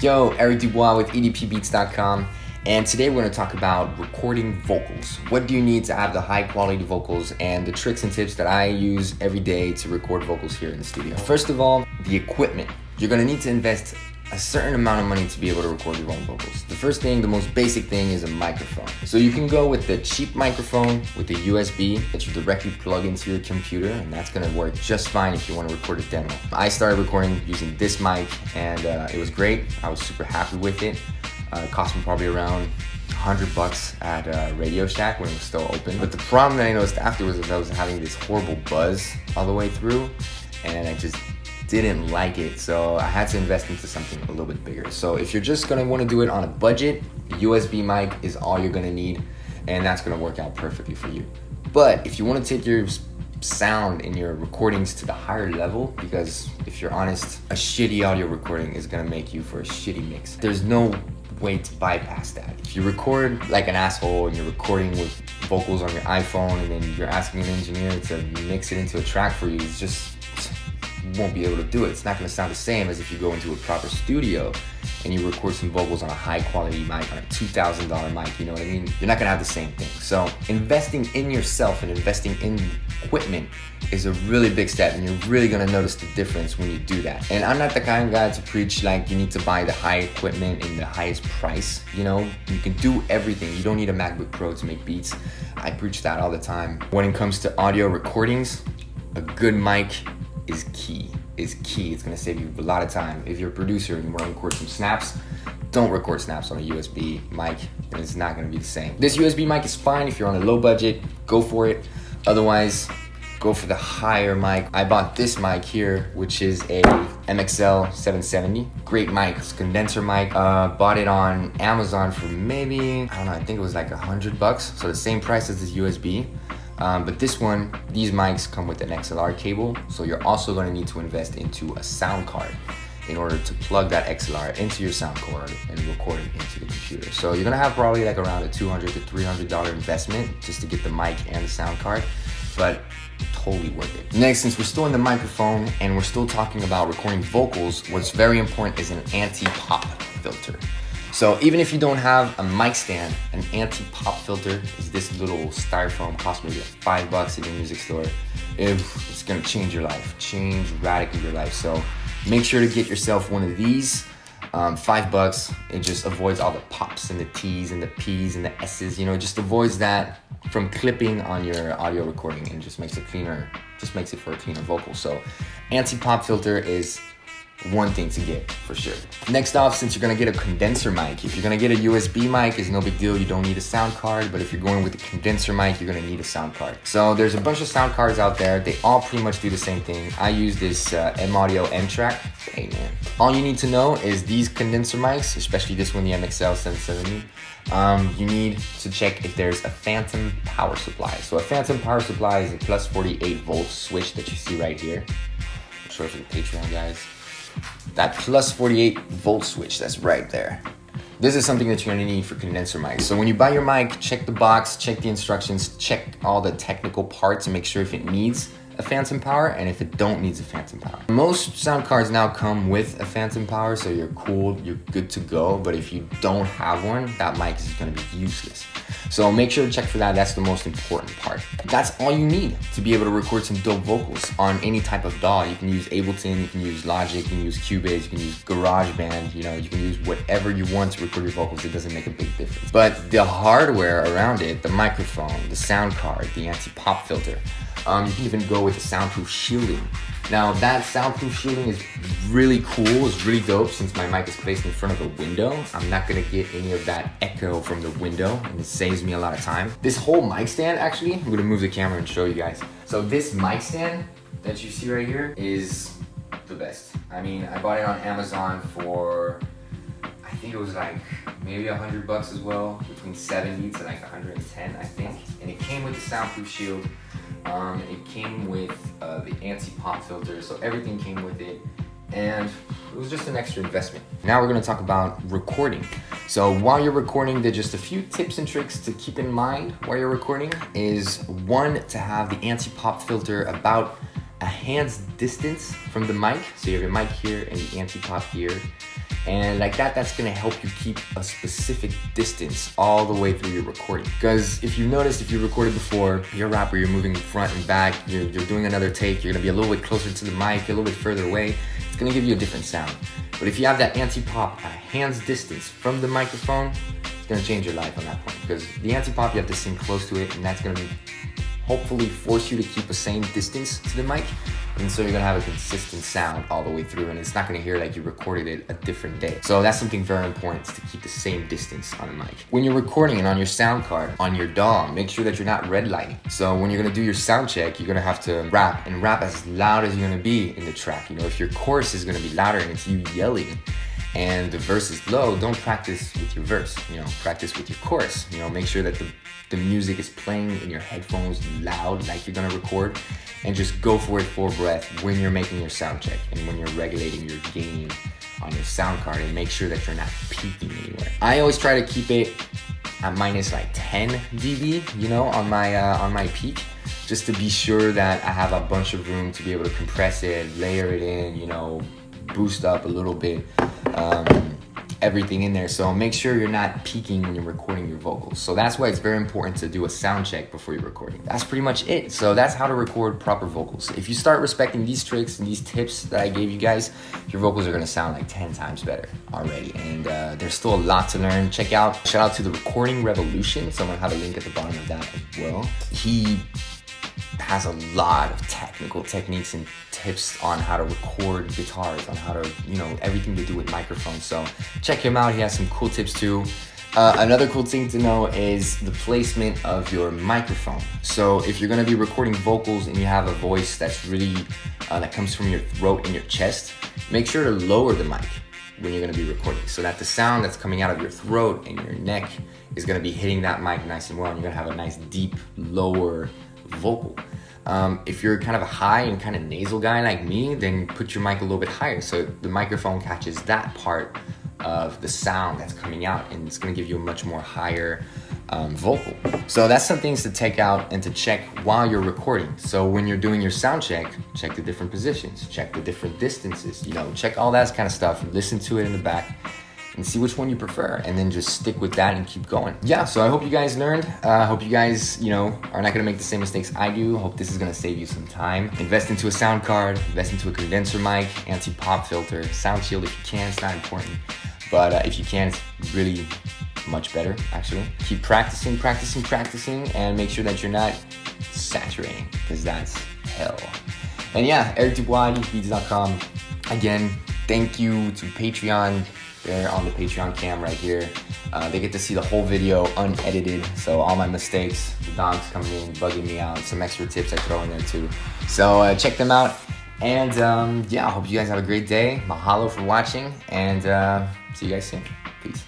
Yo, Eric Dubois with edpbeats.com, and today we're going to talk about recording vocals. What do you need to have the high quality vocals and the tricks and tips that I use every day to record vocals here in the studio. First of all, the equipment. You're going to need to invest a certain amount of money to be able to record your own vocals. The first thing, the most basic thing, is a microphone. So you can go with the cheap microphone with a USB that you directly plug into your computer, and that's gonna work just fine if you wanna record a demo. I started recording using this mic, and it was great. I was super happy with it. It cost me probably around $100 at Radio Shack when it was still open. But the problem that I noticed afterwards is I was having this horrible buzz all the way through, and I just didn't like it, so I had to invest into something a little bit bigger. So if you're just gonna wanna do it on a budget, USB mic is all you're gonna need, and that's gonna work out perfectly for you. But if you wanna take your sound and your recordings to the higher level, because if you're honest, a shitty audio recording is gonna make you for a shitty mix. There's no way to bypass that. If you record like an asshole and you're recording with vocals on your iPhone and then you're asking an engineer to mix it into a track for you, it's just, you won't be able to do it. It's not gonna sound the same as if you go into a proper studio and you record some vocals on a high quality mic, on a $2,000 mic, you know what I mean? You're not gonna have the same thing. So investing in yourself and investing in equipment is a really big step, and you're really gonna notice the difference when you do that. And I'm not the kind of guy to preach like you need to buy the high equipment and the highest price. You know, you can do everything. You don't need a MacBook Pro to make beats. I preach that all the time. When it comes to audio recordings, a good mic is key. It's gonna save you a lot of time. If you're a producer and you wanna record some snaps, don't record snaps on a USB mic, and it's not gonna be the same. This USB mic is fine if you're on a low budget, go for it. Otherwise, go for the higher mic. I bought this mic here, which is a MXL 770. Great mic, it's a condenser mic. Bought it on Amazon for maybe, I don't know, I think it was like $100. So the same price as this USB. But this one, these mics come with an XLR cable, so you're also going to need to invest into a sound card in order to plug that XLR into your sound card and record it into the computer. So you're going to have probably like around a $200 to $300 investment just to get the mic and the sound card, but totally worth it. Next, since we're still in the microphone and we're still talking about recording vocals, what's very important is an anti-pop filter. So even if you don't have a mic stand, an anti-pop filter is this little styrofoam, costs maybe $5 in your music store. It's gonna change your life, change radically your life. So make sure to get yourself one of these. $5, it just avoids all the pops and the T's and the P's and the S's, you know, it just avoids that from clipping on your audio recording and just makes it cleaner, just makes it for a cleaner vocal. So anti-pop filter is one thing to get for sure. Next off, since you're gonna get a condenser mic, if you're gonna get a USB mic, it's no big deal, you don't need a sound card, but if you're going with a condenser mic, you're gonna need a sound card. So there's a bunch of sound cards out there, they all pretty much do the same thing. I use this M-Audio M-Track. Hey man, all you need to know is these condenser mics, especially this one, the MXL 770, you need to check if there's a phantom power supply. So a phantom power supply is a plus 48 volt switch that you see right here. I'm sure for the Patreon guys. That plus 48 volt switch, that's right there. This is something that you're gonna need for condenser mics. So when you buy your mic, check the box, check the instructions, check all the technical parts and make sure if it needs a phantom power and if it don't needs a phantom power. Most sound cards now come with a phantom power, so you're cool, you're good to go. But if you don't have one, that mic is gonna be useless. So make sure to check for that, that's the most important part. That's all you need to be able to record some dope vocals on any type of DAW. You can use Ableton, you can use Logic, you can use Cubase, you can use GarageBand, you know, you can use whatever you want to record your vocals, it doesn't make a big difference. But the hardware around it, the microphone, the sound card, the anti-pop filter, you can even go with the soundproof shielding. Now that soundproof shielding is really cool, it's really dope since my mic is placed in front of a window. I'm not gonna get any of that echo from the window and it saves me a lot of time. This whole mic stand, actually, I'm gonna move the camera and show you guys. So this mic stand that you see right here is the best. I mean, I bought it on Amazon for, I think it was like maybe $100 as well, between 70 to like 110, I think. And it came with the soundproof shield. It came with the anti-pop filter, so everything came with it, and it was just an extra investment. Now we're gonna talk about recording. So while you're recording, there's just a few tips and tricks to keep in mind while you're recording. Is one, to have the anti-pop filter about a hand's distance from the mic. So you have your mic here and the anti-pop here. And like that's gonna help you keep a specific distance all the way through your recording. Because if you noticed, if you recorded before, you're a rapper, you're moving front and back, you're doing another take, you're gonna be a little bit closer to the mic, a little bit further away, it's gonna give you a different sound. But if you have that anti-pop at a hand's distance from the microphone, it's gonna change your life on that point. Because the anti-pop, you have to sing close to it, and that's gonna hopefully force you to keep the same distance to the mic. And so you're gonna have a consistent sound all the way through, and it's not gonna hear like you recorded it a different day. So that's something very important, is to keep the same distance on the mic. When you're recording and on your sound card, on your DAW, make sure that you're not red lighting. So when you're gonna do your sound check, you're gonna have to rap, and rap as loud as you're gonna be in the track. You know, if your chorus is gonna be louder and it's you yelling, and the verse is low, don't practice with your verse, you know, practice with your chorus. You know, make sure that the music is playing in your headphones loud like you're gonna record, and just go for it full breath when you're making your sound check and when you're regulating your gain on your sound card, and make sure that you're not peaking anywhere. I always try to keep it at minus like 10 dB, you know, on my peak, just to be sure that I have a bunch of room to be able to compress it, layer it in, you know, boost up a little bit, everything in there. So make sure you're not peaking when you're recording your vocals. So that's why it's very important to do a sound check before you're recording. That's pretty much it. So that's how to record proper vocals. If you start respecting these tricks and these tips that I gave you guys, your vocals are gonna sound like 10 times better already. And there's still a lot to learn. Shout out to the Recording Revolution. So I'm gonna have a link at the bottom of that as well. He has a lot of technical techniques and tips on how to record guitars, on how to, you know, everything to do with microphones. So check him out. He has some cool tips too. Another cool thing to know is the placement of your microphone. So if you're gonna be recording vocals and you have a voice that's really, that comes from your throat and your chest, make sure to lower the mic when you're gonna be recording, so that the sound that's coming out of your throat and your neck is gonna be hitting that mic nice and well, and you're gonna have a nice deep, lower vocal. If you're kind of a high and kind of nasal guy like me, then put your mic a little bit higher so the microphone catches that part of the sound that's coming out, and it's gonna give you a much more higher vocal. So that's some things to take out and to check while you're recording. So when you're doing your sound check the different positions, check the different distances, you know, check all that kind of stuff, listen to it in the back, and see which one you prefer, and then just stick with that and keep going. Yeah, so I hope you guys learned. I hope you guys, you know, are not gonna make the same mistakes I do. I hope this is gonna save you some time. Invest into a sound card, invest into a condenser mic, anti-pop filter, sound shield if you can, it's not important. But if you can, it's really much better, actually. Keep practicing, and make sure that you're not saturating, because that's hell. And yeah, Eric Dubois, EDPbeats.com. Again, thank you to Patreon. They're on the Patreon cam right here. They get to see the whole video unedited, so all my mistakes, the dogs coming in, bugging me out, some extra tips I throw in there too. So check them out, and yeah, I hope you guys have a great day. Mahalo for watching, and see you guys soon. Peace.